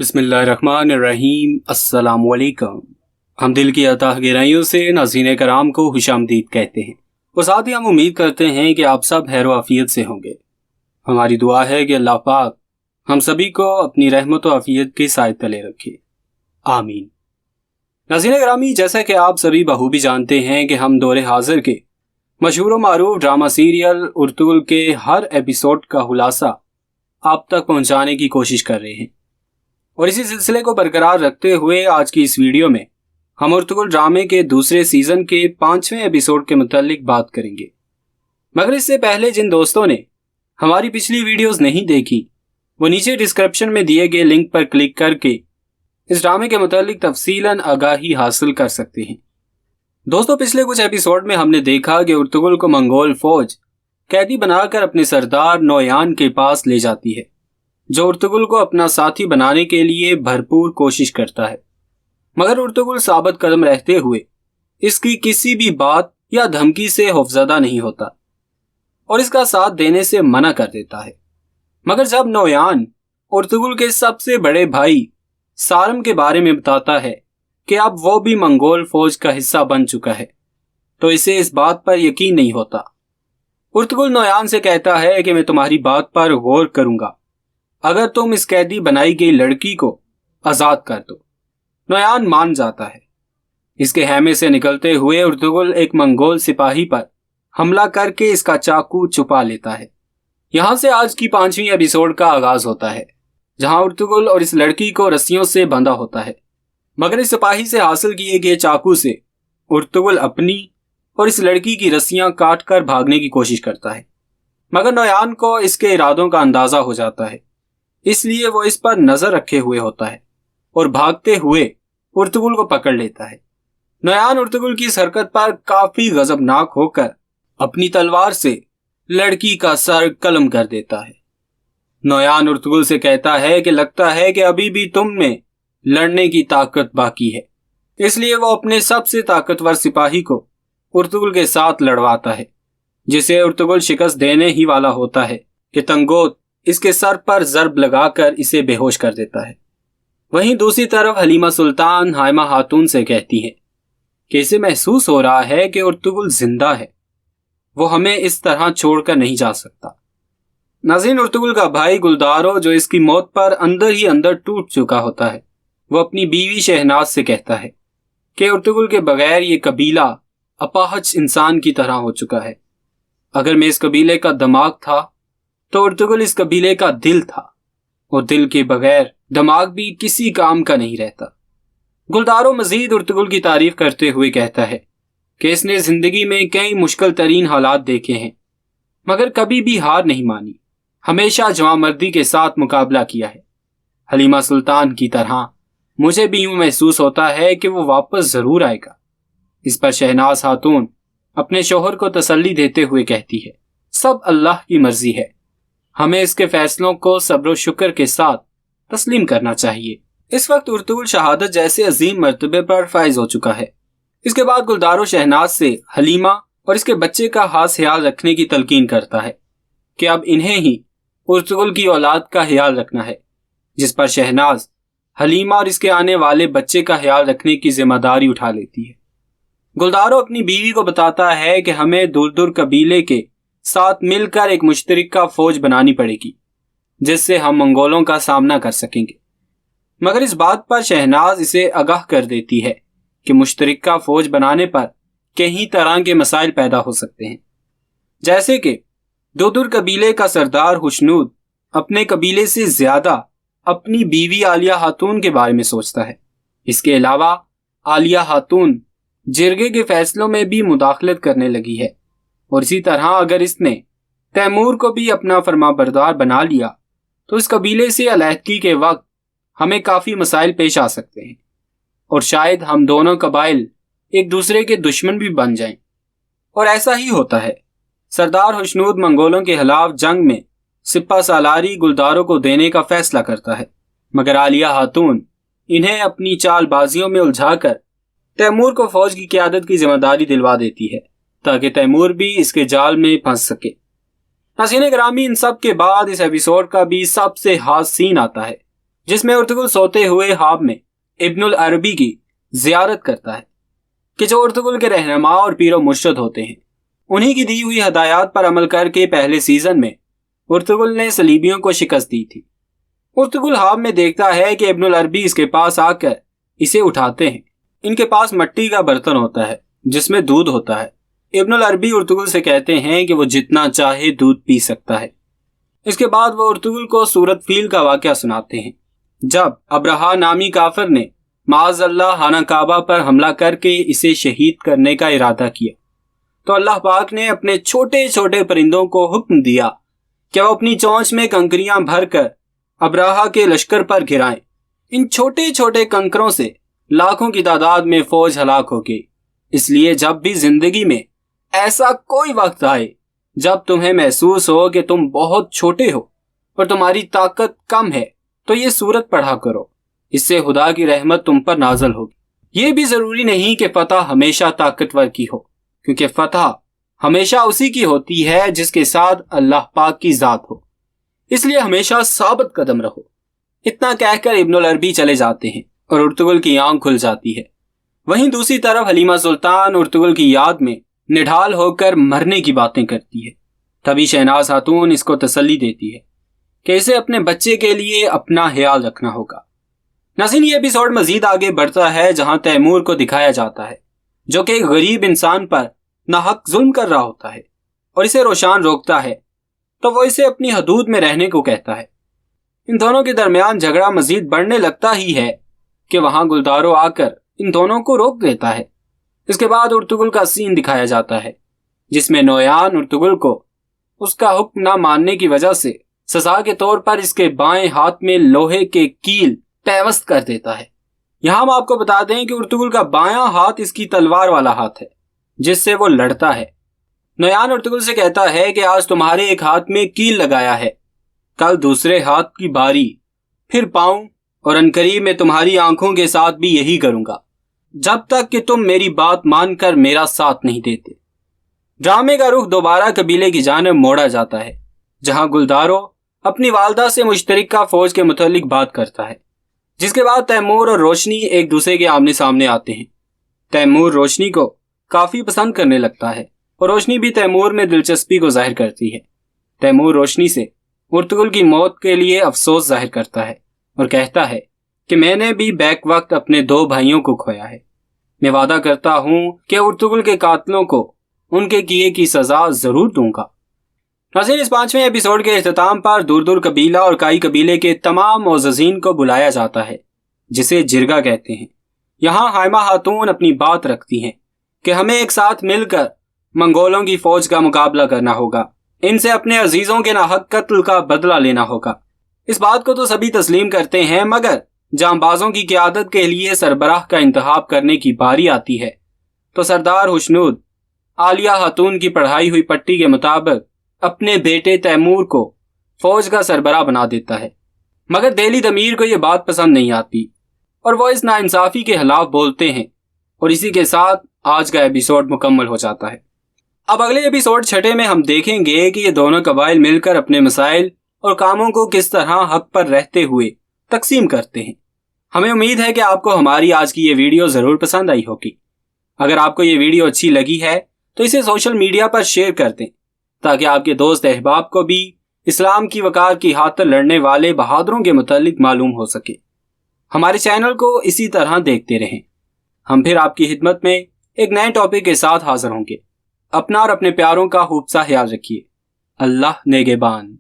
बिस्मिल्लाहिर्रहमानिर्रहीम। अस्सलाम वालेकुम। हम दिल की अताह गहराइयों से नाज़रीन कराम को खुशामदीद कहते हैं और साथ ही हम उम्मीद करते हैं कि आप सब खैर आफियत से होंगे। हमारी दुआ है कि अल्लाह पाक हम सभी को अपनी रहमत और आफियत के साए तले रखे, आमीन। नाज़रीन करामी, जैसा कि आप सभी बखूबी जानते हैं कि हम दौरे हाजिर के मशहूर व मारूफ ड्रामा सीरियल उर्तुगुल के हर एपिसोड का खुलासा आप तक पहुंचाने की कोशिश कर रहे हैं और इसी सिलसिले को बरकरार रखते हुए आज की इस वीडियो में हम उर्तुगुल ड्रामे के दूसरे सीजन के 5वें एपिसोड के मुतालिक बात करेंगे। मगर इससे पहले जिन दोस्तों ने हमारी पिछली वीडियोस नहीं देखी वो नीचे डिस्क्रिप्शन में दिए गए लिंक पर क्लिक करके इस ड्रामे के मुतालिक तफसीलन आगाही हासिल कर सकते हैं। दोस्तों, पिछले कुछ एपिसोड में हमने देखा कि उर्तुगुल को मंगोल फौज कैदी बनाकर अपने सरदार नोयान के पास ले जाती है, जो उर्तुगुल को अपना साथी बनाने के लिए भरपूर कोशिश करता है। मगर उर्तुगुल साबित कदम रहते हुए इसकी किसी भी बात या धमकी से खौफजदा नहीं होता और इसका साथ देने से मना कर देता है। मगर जब नोयान उर्तुगुल के सबसे बड़े भाई सारम के बारे में बताता है कि अब वो भी मंगोल फौज का हिस्सा बन चुका है, तो इसे इस बात पर यकीन नहीं होता। उर्तुगुल नोयान से कहता है कि मैं तुम्हारी बात पर गौर करूंगा अगर तुम इस कैदी बनाई गई लड़की को आजाद कर दो। नोयान मान जाता है। इसके हैमे से निकलते हुए उर्तुगुल एक मंगोल सिपाही पर हमला करके इसका चाकू छुपा लेता है। यहां से आज की 5वीं एपिसोड का आगाज होता है, जहां उर्तुगुल और इस लड़की को रस्सियों से बंधा होता है। मगर इस सिपाही से हासिल किए गए चाकू से उर्तुगुल अपनी और इस लड़की की रस्सियां काट कर भागने की कोशिश करता है। मगर नोयान को इसके इरादों का अंदाजा हो जाता है, इसलिए वो इस पर नजर रखे हुए होता है और भागते हुए उर्तुगुल को पकड़ लेता है। नोयान उर्तुगुल की इस हरकत पर काफी गजबनाक होकर अपनी तलवार से लड़की का सर कलम कर देता है। नोयान उर्तुगुल से कहता है कि लगता है कि अभी भी तुम में लड़ने की ताकत बाकी है, इसलिए वो अपने सबसे ताकतवर सिपाही को उर्तुगुल के साथ लड़वाता है, जिसे उर्तुगुल शिकस्त देने ही वाला होता है कि तंगोत इसके सर पर जर्ब लगाकर इसे बेहोश कर देता है। वहीं दूसरी तरफ हलीमा सुल्तान हाइमा खातून से कहती है कि इसे महसूस हो रहा है कि उर्तुगुल जिंदा है, वो हमें इस तरह छोड़कर नहीं जा सकता। नाज़रीन, उर्तुगुल का भाई गुलदारो, जो इसकी मौत पर अंदर ही अंदर टूट चुका होता है, वो अपनी बीवी शहनाज से कहता है कि उर्तुगुल के बगैर ये कबीला अपाहज इंसान की तरह हो चुका है। अगर मैं इस कबीले का दिमाग था तो उर्तुगुल इस कबीले का दिल था, और दिल के बगैर दिमाग भी किसी काम का नहीं रहता। गुलदारो मजीद उर्तुगुल की तारीफ करते हुए कहता है कि इसने जिंदगी में कई मुश्किल तरीन हालात देखे हैं, मगर कभी भी हार नहीं मानी, हमेशा जवांमर्दी के साथ मुकाबला किया है। हलीमा सुल्तान की तरह मुझे भी यूं महसूस होता है कि वो वापस जरूर आएगा। इस पर शहनाज खातून अपने शोहर को तसल्ली देते हुए कहती है, सब अल्लाह की मर्जी है, हमें इसके फैसलों को सब्र शुक्र के साथ तस्लीम करना चाहिए। इस वक्त उर्तुगुल शहादत जैसे अजीम मर्तबे पर फाइज हो चुका है। इसके बाद गुलदारो शहनाज से हलीमा और इसके बच्चे का खास ख्याल रखने की तलकीन करता है कि अब इन्हें ही उर्तुगुल की औलाद का ख्याल रखना है, जिस पर शहनाज हलीमा और इसके आने वाले बच्चे का ख्याल रखने की जिम्मेदारी उठा लेती है। गुलदारो अपनी बीवी को बताता है कि हमें दूर दूर कबीले के साथ मिलकर एक मुश्तरका फौज बनानी पड़ेगी, जिससे हम मंगोलों का सामना कर सकेंगे। मगर इस बात पर शहनाज इसे आगाह कर देती है कि मुश्तरका फौज बनाने पर कई तरह के मसाइल पैदा हो सकते हैं, जैसे कि दूर कबीले का सरदार हुस्नूद अपने कबीले से ज्यादा अपनी बीवी आलिया खातून के बारे में सोचता है। इसके अलावा आलिया खातून जिरगे के फैसलों में भी मुदाखलत करने लगी है, और इसी तरह अगर इसने तैमूर को भी अपना फरमाबरदार बना लिया तो इस कबीले से अलहदगी के वक्त हमें काफी मसाइल पेश आ सकते हैं, और शायद हम दोनों कबाइल एक दूसरे के दुश्मन भी बन जाएं। और ऐसा ही होता है। सरदार हुस्नूद मंगोलों के खिलाफ जंग में सिपा सालारी गुलदारों को देने का फैसला करता है, मगर आलिया खातून इन्हें अपनी चालबाजियों में उलझाकर तैमूर को फौज की क़यादत की जिम्मेदारी दिलवा देती है, ताकि तैमूर भी इसके जाल में फंस सके। नाज़रीन ग्रामी, इन सब के बाद इस एपिसोड का भी सबसे खास सीन आता है, जिसमें अर्तुगरुल सोते हुए ख्वाब में इब्नुल अरबी की जियारत करता है कि जो अर्तुगरुल के रहनुमा और पीरो मुर्शद होते हैं। उन्हीं की दी हुई हदायत पर अमल करके पहले सीजन में अर्तुगरुल ने सलीबियों को शिकस्त दी थी। अर्तुगरुल ख्वाब में देखता है कि इब्नुल अरबी इसके पास आकर इसे उठाते हैं। इनके पास मिट्टी का बर्तन होता है जिसमें दूध होता है। इब्नुल अरबी अर्तुगरुल से कहते हैं कि वो जितना चाहे दूध पी सकता है। इसके बाद वो अर्तुगरुल को सूरत फील का वाकया सुनाते हैं, जब अब्रहा नामी काफिर ने माअज़ल्लाह खाना काबा पर हमला करके इसे शहीद करने का इरादा किया, तो अल्लाह पाक ने अपने छोटे छोटे परिंदों को हुक्म दिया कि वो अपनी चोंच में कंकरियां भरकर अब्रहा के लश्कर पर गिराएं। इन छोटे छोटे कंकरों से लाखों की तादाद में फौज हलाक हो गई। इसलिए जब भी जिंदगी में ऐसा कोई वक्त आए जब तुम्हें महसूस हो कि तुम बहुत छोटे हो और तुम्हारी ताकत कम है, तो ये सूरत पढ़ा करो। इससे खुदा की रहमत तुम पर नाजल होगी। ये भी जरूरी नहीं कि फतह हमेशा ताकतवर की हो, क्योंकि फतह हमेशा उसी की होती है जिसके साथ अल्लाह पाक की जात हो। इसलिए हमेशा साबित कदम रहो। इतना कहकर इब्नुल अरबी चले जाते हैं और अर्तुगरुल की आंख खुल जाती है। वहीं दूसरी तरफ हलीमा सुल्तान अर्तुगरुल की याद में निढाल होकर मरने की बातें करती है। तभी शहनाज खातून इसको तसल्ली देती है कि इसे अपने बच्चे के लिए अपना ख्याल रखना होगा। नाज़रीन, ये एपिसोड मजीद आगे बढ़ता है जहां तैमूर को दिखाया जाता है जो कि एक गरीब इंसान पर नाहक जुल्म कर रहा होता है और इसे रोशान रोकता है, तो वो इसे अपनी हदूद में रहने को कहता है। इन दोनों के दरमियान झगड़ा मजीद बढ़ने लगता ही है कि वहां गुलदारो आकर इन दोनों को रोक देता है। इसके बाद अर्तुगरुल का सीन दिखाया जाता है जिसमें नोयान अर्तुगरुल को उसका हुक्म न मानने की वजह से सजा के तौर पर इसके बाएं हाथ में लोहे के कील पैवस्त कर देता है। यहाँ हम आपको बता दें कि अर्तुगरुल का बायां हाथ इसकी तलवार वाला हाथ है जिससे वो लड़ता है। नोयान अर्तुगरुल से कहता है कि आज तुम्हारे एक हाथ में कील लगाया है, कल दूसरे हाथ की बारी, फिर पाऊं और अनकरीब में तुम्हारी आंखों के साथ भी यही करूंगा, जब तक कि तुम मेरी बात मानकर मेरा साथ नहीं देते। ड्रामे का रुख दोबारा कबीले की जानिब मोड़ा जाता है जहां गुलदारो अपनी वालदा से मुश्तरिका फौज के मुतालिक बात करता है, जिसके बाद तैमूर और रोशनी एक दूसरे के आमने सामने आते हैं। तैमूर रोशनी को काफी पसंद करने लगता है और रोशनी भी तैमूर में दिलचस्पी को जाहिर करती है। तैमूर रोशनी से अर्तुगरुल की मौत के लिए अफसोस जाहिर करता है और कहता है कि मैंने भी बैक वक्त अपने 2 भाइयों को खोया है। मैं वादा करता हूं कि अर्तुगरुल के कातलों को उनके किए की सजा जरूर दूंगा। नाज़रीन, इस 5वें एपिसोड के इख्तिताम पर दूर दूर कबीला और काई कबीले के तमाम मोअज़्ज़िज़ीन को बुलाया जाता है जिसे जिरगा कहते हैं। यहाँ हाइमा खातून अपनी बात रखती हैं कि हमें एक साथ मिलकर मंगोलों की फौज का मुकाबला करना होगा, इनसे अपने अजीजों के नाहक कत्ल का बदला लेना होगा। इस बात को तो सभी तस्लीम करते हैं, मगर जांबाजों की क़यादत के लिए सरबराह का इंतखाब करने की बारी आती है तो सरदार हुस्नूद आलिया खातून की पढ़ाई हुई पट्टी के मुताबिक अपने बेटे तैमूर को फौज का सरबराह बना देता है। मगर देली दमीर को यह बात पसंद नहीं आती और वो इस नाइंसाफी के खिलाफ बोलते हैं और इसी के साथ आज का एपिसोड मुकम्मल हो जाता है। अब अगले एपिसोड 6 में हम देखेंगे कि ये दोनों कबाइल मिलकर अपने मसाइल और कामों को किस तरह हक पर रहते हुए तकसीम करते हैं। हमें उम्मीद है कि आपको हमारी आज की ये वीडियो ज़रूर पसंद आई होगी। अगर आपको ये वीडियो अच्छी लगी है तो इसे सोशल मीडिया पर शेयर कर दें ताकि आपके दोस्त अहबाब को भी इस्लाम की वकार की खातिर लड़ने वाले बहादुरों के मुतालिक मालूम हो सके। हमारे चैनल को इसी तरह देखते रहें। हम फिर आपकी खिदमत में एक नए टॉपिक के साथ हाजिर होंगे। अपना और अपने प्यारों का खूब सा ख्याल रखिए। अल्लाह नेगेबान।